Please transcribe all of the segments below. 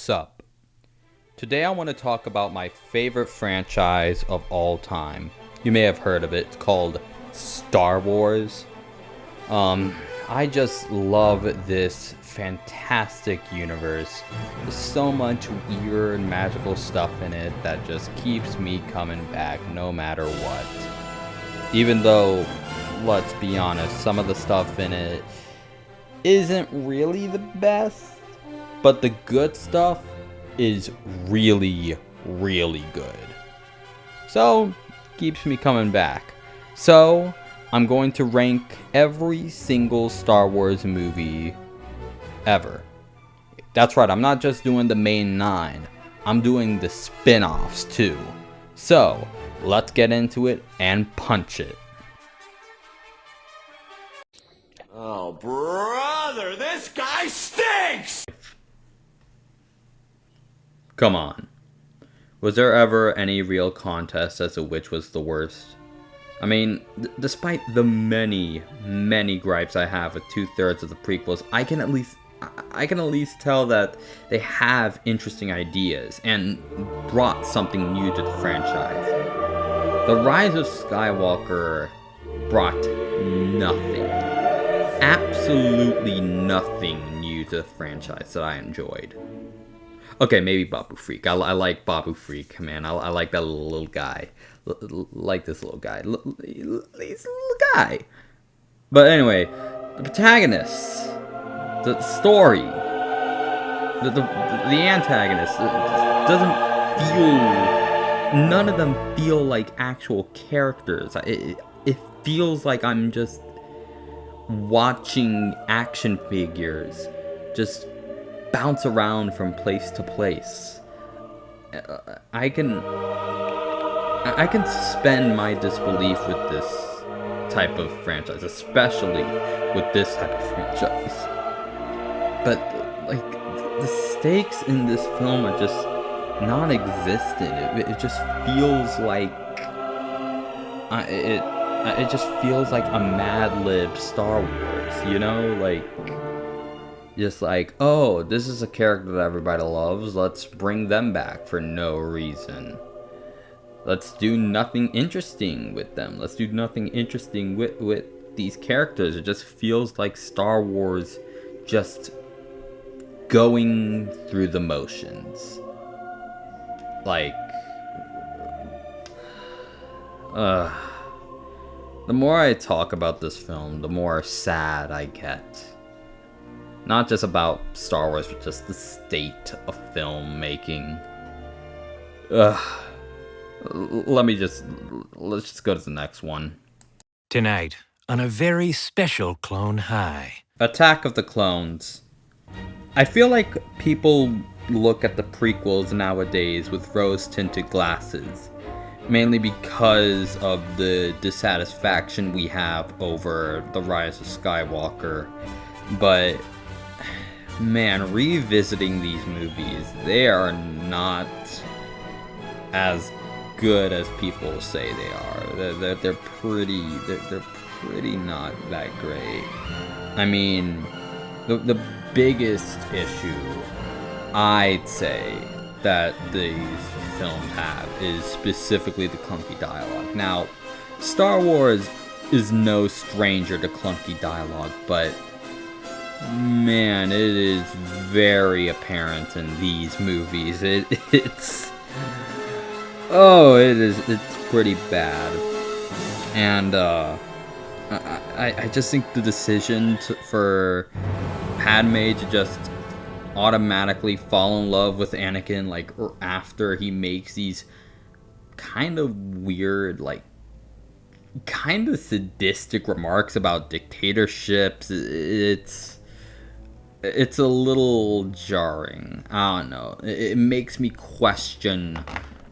Sup? Today I want to talk about my favorite franchise of all time. You may have heard of it. It's called Star Wars. I just love this fantastic universe. There's so much weird magical stuff in it that just keeps me coming back no matter what. Even though, let's be honest, some of the stuff in it isn't really the best, but the good stuff is really, really good. So, keeps me coming back. So, I'm going to rank every single Star Wars movie ever. That's right, I'm not just doing the main 9. I'm doing the spin-offs too. So, let's get into it and punch it. Oh, brother, this guy stinks! Come on. Was there ever any real contest as to which was the worst? I mean, despite the many gripes I have with 2/3 of the prequels, I can at least tell that they have interesting ideas and brought something new to the franchise. The Rise of Skywalker brought nothing, absolutely nothing new to the franchise that I enjoyed. Okay, maybe Babu Frik. I like Babu Frik, man. I like that little guy. Like this little guy. He's a little guy. But anyway, the protagonists, the story, the antagonist, it just doesn't feel. None of them feel like actual characters. It feels like I'm just watching action figures just bounce around from place to place. I can suspend my disbelief with this type of franchise, especially with this type of franchise. But like the stakes in this film are just non-existent. It just feels like it just feels like a Mad Lib Star Wars, you know, like. Just like, oh, this is a character that everybody loves. Let's bring them back for no reason. Let's do nothing interesting with them. Let's do nothing interesting with these characters. It just feels like Star Wars just going through the motions. Like, the more I talk about this film, the more sad I get. Not just about Star Wars, but just the state of filmmaking. Let's just go to the next one. Tonight, on a very special Clone High. Attack of the Clones. I feel like people look at the prequels nowadays with rose-tinted glasses. Mainly because of the dissatisfaction we have over The Rise of Skywalker. But man, revisiting these movies, they are not as good as people say they are. They're pretty not that great. I mean, the biggest issue I'd say that these films have is specifically the clunky dialogue. Now, Star Wars is no stranger to clunky dialogue, but man, it is very apparent in these movies. It's pretty bad. And I just think the decision for Padme to just automatically fall in love with Anakin, like, after he makes these kind of weird, like, kind of sadistic remarks about dictatorships, it's a little jarring. I don't know. It makes me question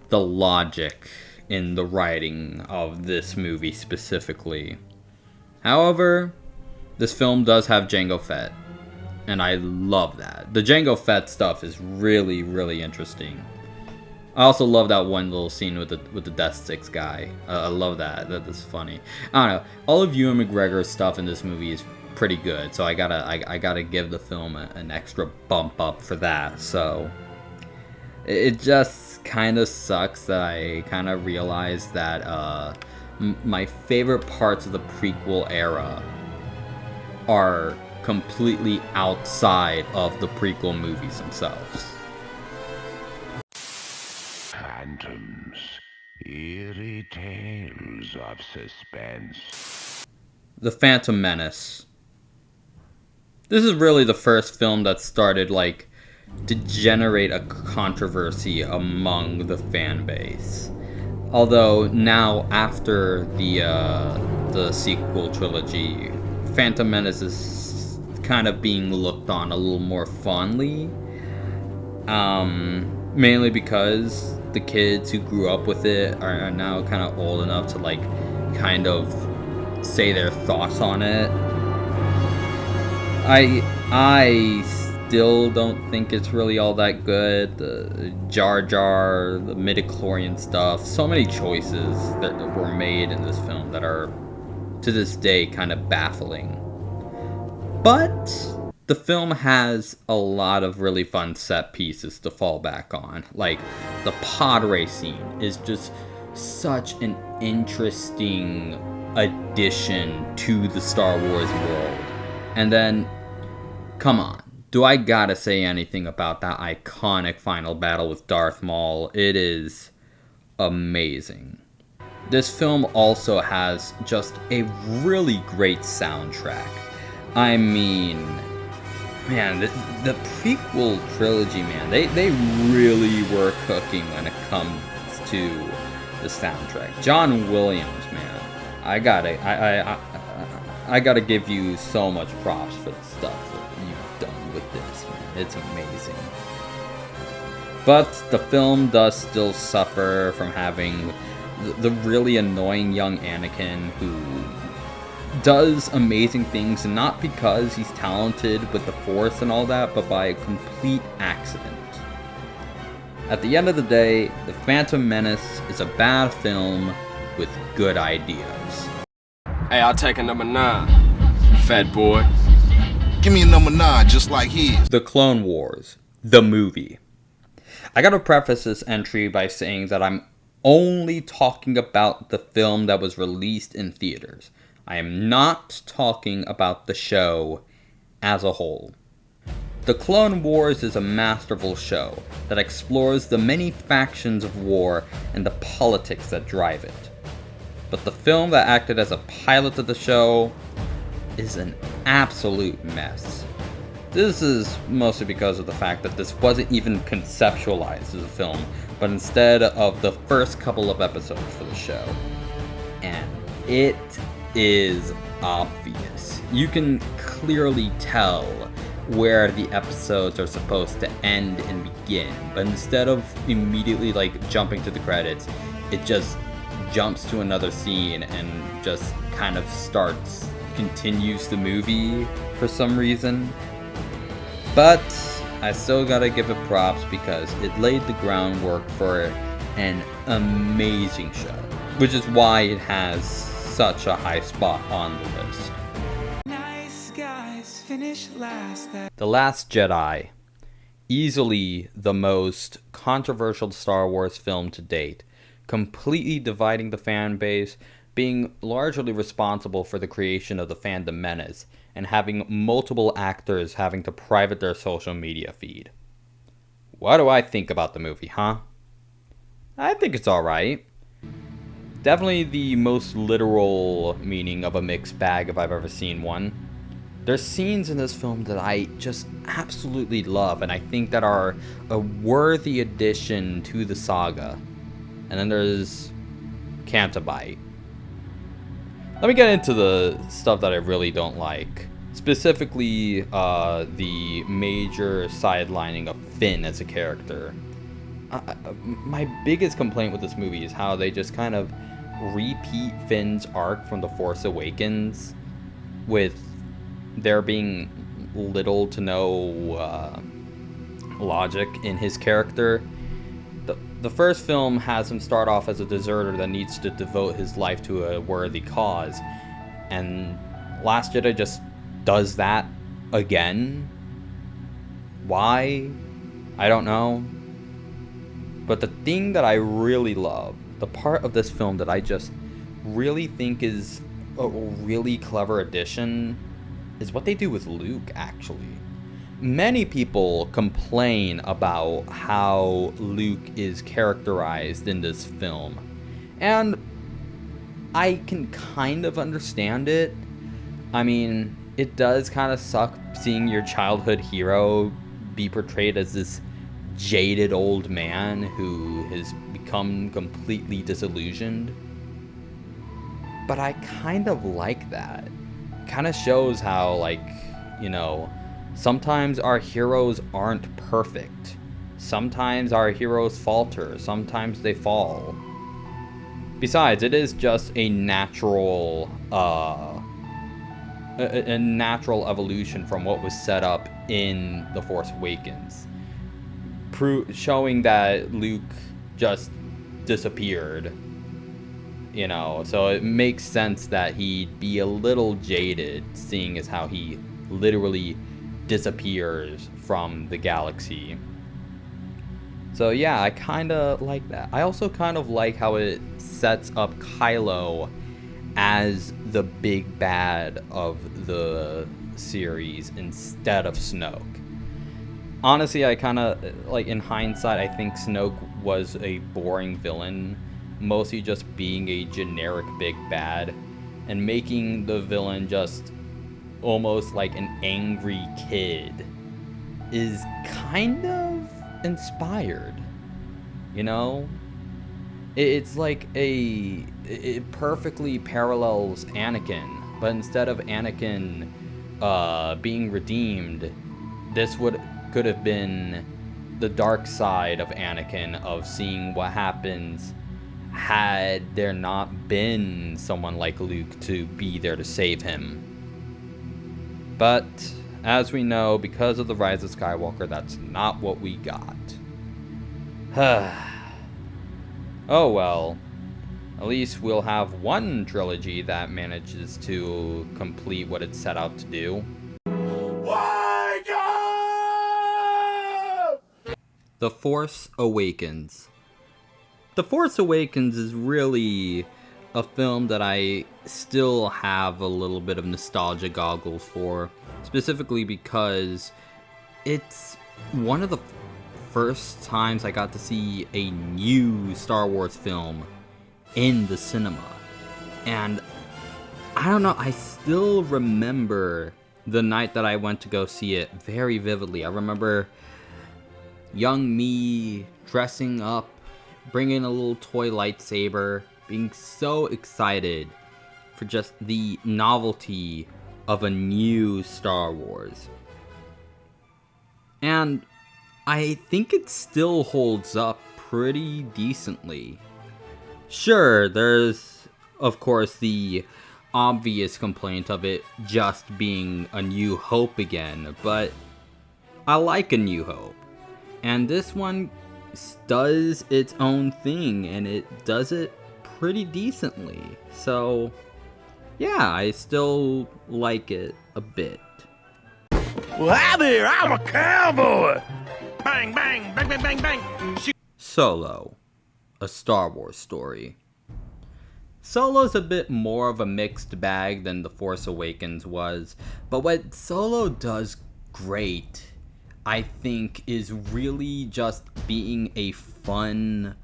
the logic in the writing of this movie specifically. However, this film does have Jango Fett, and I love that. The Jango Fett stuff is really, really interesting. I also love that one little scene with the Death Sticks guy. I love that. That's funny. I don't know. All of Ewan McGregor's stuff in this movie is pretty good, so I gotta give the film an extra bump up for that. So It just kind of sucks that I kind of realized that my favorite parts of the prequel era are completely outside of the prequel movies themselves. Phantoms, eerie tales of suspense. The Phantom Menace. This is really the first film that started, like, to generate a controversy among the fan base. Although now, after the sequel trilogy, Phantom Menace is kind of being looked on a little more fondly. Mainly because the kids who grew up with it are now kind of old enough to, like, kind of say their thoughts on it. I still don't think it's really all that good. The Jar Jar, the midichlorian stuff, so many choices that were made in this film that are, to this day, kind of baffling. But the film has a lot of really fun set pieces to fall back on. Like, the pod race scene is just such an interesting addition to the Star Wars world. And then, come on, do I gotta say anything about that iconic final battle with Darth Maul? It is amazing. This film also has just a really great soundtrack. I mean, man, the prequel trilogy, man, they really were cooking when it comes to the soundtrack. John Williams, man, I gotta give you so much props for the stuff that you've done with this, man. It's amazing. But the film does still suffer from having the really annoying young Anakin who does amazing things, and not because he's talented with the Force and all that, but by a complete accident. At the end of the day, The Phantom Menace is a bad film with good ideas. Hey, I'll take a number 9, fat boy. Give me a number 9 just like his. The Clone Wars, the movie. I gotta preface this entry by saying that I'm only talking about the film that was released in theaters. I am not talking about the show as a whole. The Clone Wars is a masterful show that explores the many factions of war and the politics that drive it. But the film that acted as a pilot of the show is an absolute mess. This is mostly because of the fact that this wasn't even conceptualized as a film, but instead of the first couple of episodes for the show. And it is obvious. You can clearly tell where the episodes are supposed to end and begin, but instead of immediately like jumping to the credits, it just jumps to another scene and just kind of continues the movie for some reason. But I still gotta give it props because it laid the groundwork for an amazing show, which is why it has such a high spot on the list. Nice guys finish last. The Last Jedi, easily the most controversial Star Wars film to date, completely dividing the fan base, being largely responsible for the creation of the Phantom Menace, and having multiple actors having to private their social media feed. What do I think about the movie, huh? I think it's alright. Definitely the most literal meaning of a mixed bag if I've ever seen one. There's scenes in this film that I just absolutely love and I think that are a worthy addition to the saga. And then there's Cantabite. Let me get into the stuff that I really don't like. Specifically, the major sidelining of Finn as a character. My biggest complaint with this movie is how they just kind of repeat Finn's arc from The Force Awakens, with there being little to no logic in his character. The first film has him start off as a deserter that needs to devote his life to a worthy cause, and Last Jedi just does that again. Why? I don't know. But the thing that I really love, the part of this film that I just really think is a really clever addition, is what they do with Luke, actually. Many people complain about how Luke is characterized in this film, and I can kind of understand it. I mean, it does kind of suck seeing your childhood hero be portrayed as this jaded old man who has become completely disillusioned. But I kind of like that. Kind of shows how, like, you know, sometimes our heroes aren't perfect. Sometimes our heroes falter. Sometimes they fall. Besides, it is just a natural, a natural evolution from what was set up in The Force Awakens. Showing that Luke just disappeared. You know, so it makes sense that he'd be a little jaded, seeing as how he literally disappears from the galaxy. So yeah, I kind of like that. I also kind of like how it sets up Kylo as the big bad of the series instead of Snoke. Honestly, I kind of, like, in hindsight, I think Snoke was a boring villain, mostly just being a generic big bad, and making the villain just almost like an angry kid is kind of inspired, you know? It's like it perfectly parallels Anakin, but instead of Anakin being redeemed, this could have been the dark side of Anakin, of seeing what happens had there not been someone like Luke to be there to save him. But as we know, because of the Rise of Skywalker, that's not what we got. Oh well. At least we'll have one trilogy that manages to complete what it set out to do. Wake up! The Force Awakens. The Force Awakens is really a film that I still have a little bit of nostalgia goggles for, specifically because it's one of the first times I got to see a new Star Wars film in the cinema. And I don't know, I still remember the night that I went to go see it very vividly. I remember young me dressing up, bringing a little toy lightsaber, being so excited for just the novelty of a new Star Wars. And I think it still holds up pretty decently. Sure, there's, of course, the obvious complaint of it just being A New Hope again, but I like A New Hope. And this one does its own thing, and it does it pretty decently. So, yeah, I still like it a bit. Well, hi there, I'm a cowboy! Bang, bang, bang, bang, bang, bang! Shoot. Solo, a Star Wars story. Solo's a bit more of a mixed bag than The Force Awakens was, but what Solo does great, I think, is really just being a fun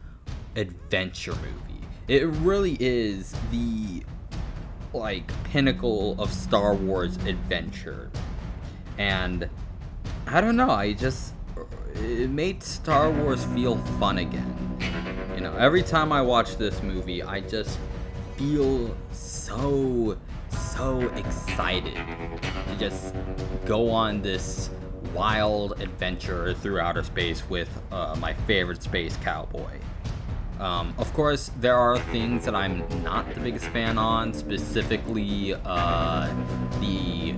adventure movie. It really is the, like, pinnacle of Star Wars adventure. And I don't know, it made Star Wars feel fun again. You know, every time I watch this movie, I just feel so excited to just go on this wild adventure through outer space with my favorite space cowboy. Of course, there are things that I'm not the biggest fan on, specifically the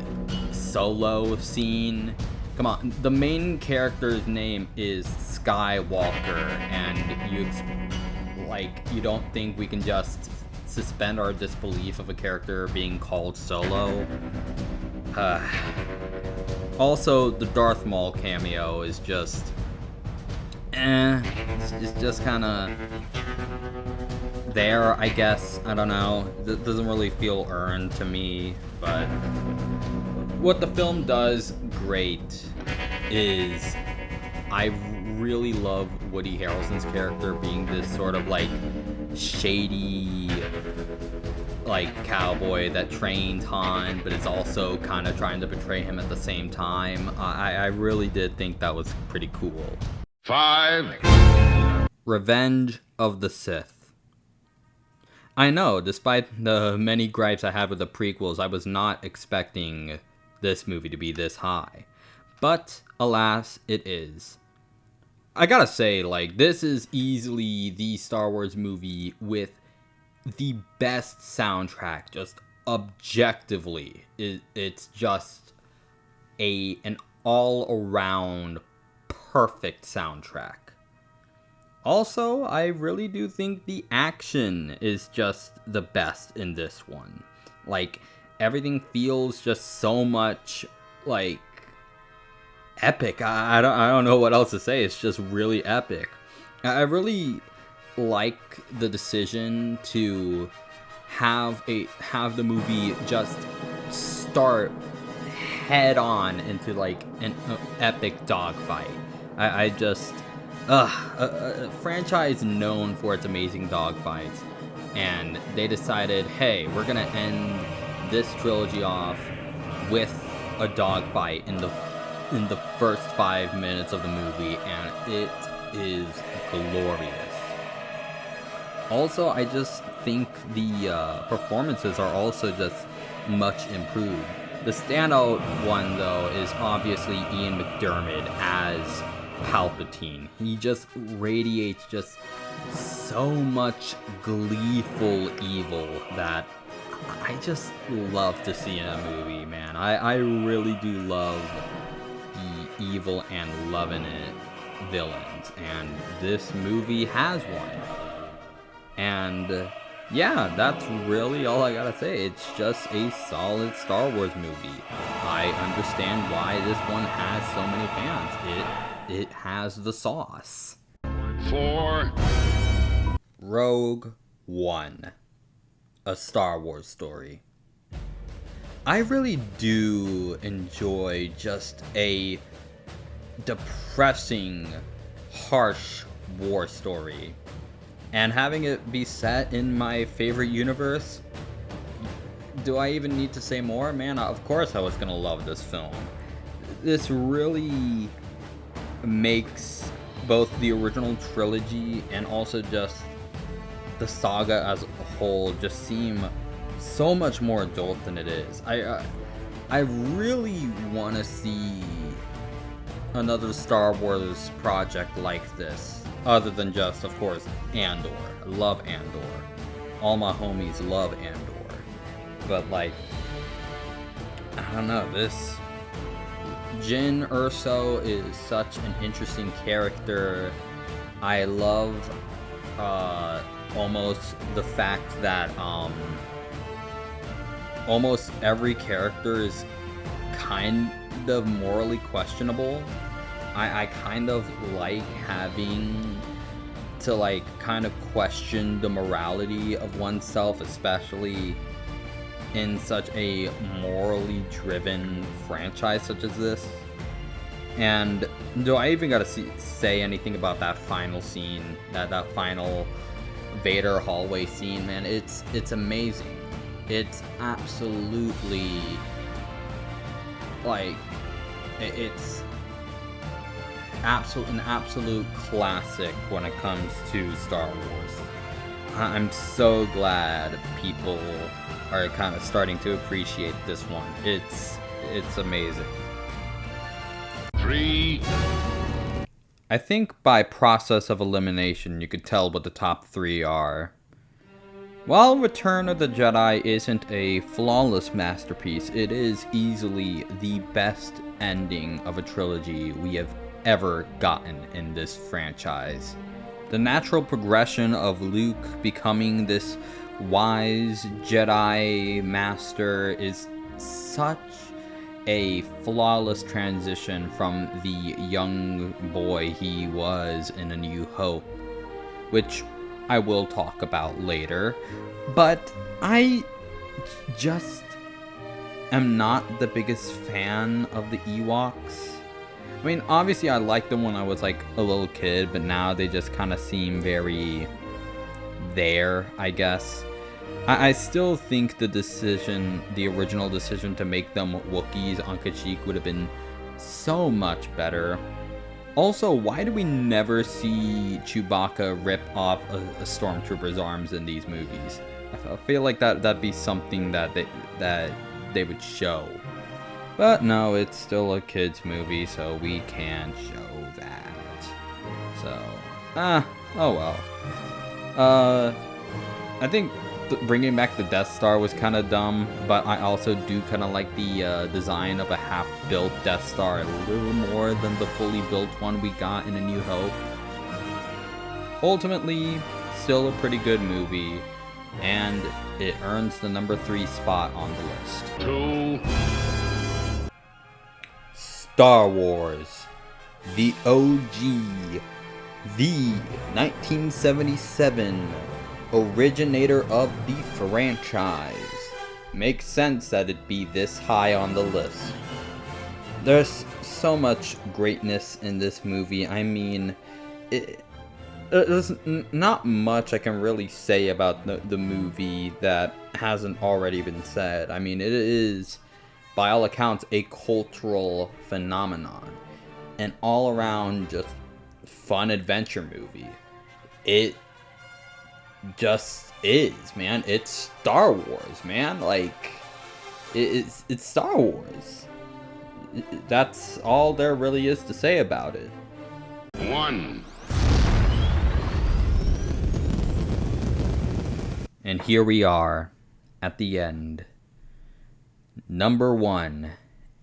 Solo scene. Come on, the main character's name is Skywalker, and you don't think we can just suspend our disbelief of a character being called Solo? Also, the Darth Maul cameo is just it's just kind of there, I guess. I don't know. It doesn't really feel earned to me, but what the film does great is I really love Woody Harrelson's character being this sort of like shady like cowboy that trains Han, but is also kind of trying to betray him at the same time. I really did think that was pretty cool. 5. Revenge of the Sith. I know, despite the many gripes I had with the prequels, I was not expecting this movie to be this high. But, alas, it is. I gotta say, like, this is easily the Star Wars movie with the best soundtrack, just objectively. It's just an all-around perfect soundtrack. Also, I really do think the action is just the best in this one. Like, everything feels just so much, like, epic. I don't know what else to say. It's just really epic. I really like the decision to have the movie just start head on into like an epic dogfight. I just a franchise known for its amazing dogfights, and they decided, hey, we're gonna end this trilogy off with a dogfight in the first 5 minutes of the movie, and it is glorious. Also, I just think the performances are also just much improved. The standout one, though, is obviously Ian McDiarmid as Palpatine. He just radiates just so much gleeful evil that I just love to see in a movie, man. I really do love the evil and loving it villains, and this movie has one. And yeah, that's really all I gotta say. It's just a solid Star Wars movie. I understand why this one has so many fans. It has the sauce. 4. Rogue One, a Star Wars story. I really do enjoy just a depressing, harsh war story. And having it be set in my favorite universe, do I even need to say more? Man, of course I was gonna love this film. This really makes both the original trilogy and also just the saga as a whole just seem so much more adult than it is. I really want to see another Star Wars project like this, other than just, of course, Andor. I love Andor. All my homies love Andor. But, like, I don't know, this Jyn Erso is such an interesting character. I love almost the fact that almost every character is kind of morally questionable. I kind of like having to like kind of question the morality of oneself, especially in such a morally driven franchise such as this. And do I even gotta say anything about that final scene, that final Vader hallway scene, man? It's amazing. It's absolutely like it's an absolute classic when it comes to Star Wars. I'm so glad people are kind of starting to appreciate this one. It's amazing. 3. I think by process of elimination you could tell what the top 3 are. While Return of the Jedi isn't a flawless masterpiece, it is easily the best ending of a trilogy we have ever gotten in this franchise. The natural progression of Luke becoming this wise Jedi master is such a flawless transition from the young boy he was in A New Hope which I will talk about later. But I just am not the biggest fan of the Ewoks. I mean, obviously I liked them when I was like a little kid, but now they just kind of seem very there, I guess. I still think the original decision to make them Wookiees on Kashyyyk would have been so much better. Also, why do we never see Chewbacca rip off a stormtrooper's arms in these movies? I feel like that'd be something that they would show. But no, it's still a kids movie, so we can't show that. So, oh well. I think bringing back the Death Star was kind of dumb, but I also do kind of like the design of a half-built Death Star a little more than the fully built one we got in A New Hope. Ultimately, still a pretty good movie, and it earns the number 3 spot on the list. Star Wars, the OG, the 1977 originator of the franchise. Makes sense that it'd be this high on the list. There's so much greatness in this movie. I mean, there's not much I can really say about the movie that hasn't already been said. I mean, it is, by all accounts, a cultural phenomenon. An all-around just fun adventure movie. It just is, man. It's Star Wars, man. Like, it's Star Wars. That's all there really is to say about it. 1. And here we are at the end. Number 1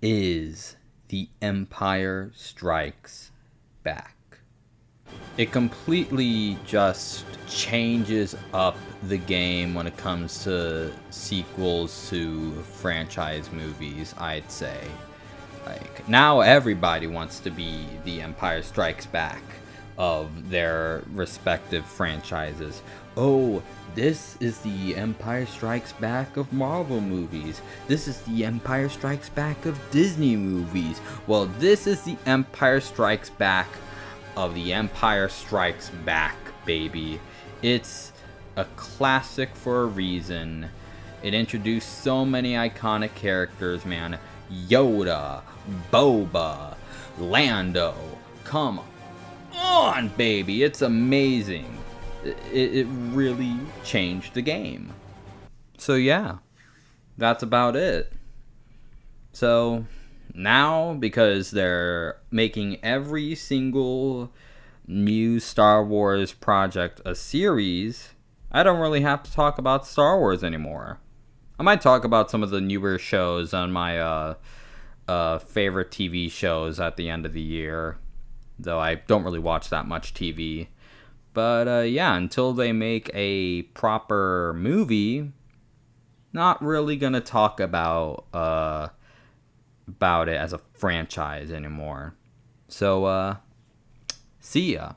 is The Empire Strikes Back. It completely just changes up the game when it comes to sequels to franchise movies, I'd say. Like, now everybody wants to be the Empire Strikes Back of their respective franchises. Oh, this is the Empire Strikes Back of Marvel movies. This is the Empire Strikes Back of Disney movies. Well, this is the Empire Strikes Back of The Empire Strikes Back, baby. It's a classic for a reason. It introduced so many iconic characters, man. Yoda, Boba, Lando. Come on, baby. It's amazing. It really changed the game. So yeah, that's about it. So now, because they're making every single new Star Wars project a series, I don't really have to talk about Star Wars anymore. I might talk about some of the newer shows on my favorite TV shows at the end of the year, though I don't really watch that much TV. But yeah, until they make a proper movie, not really gonna talk about it as a franchise anymore. So see ya.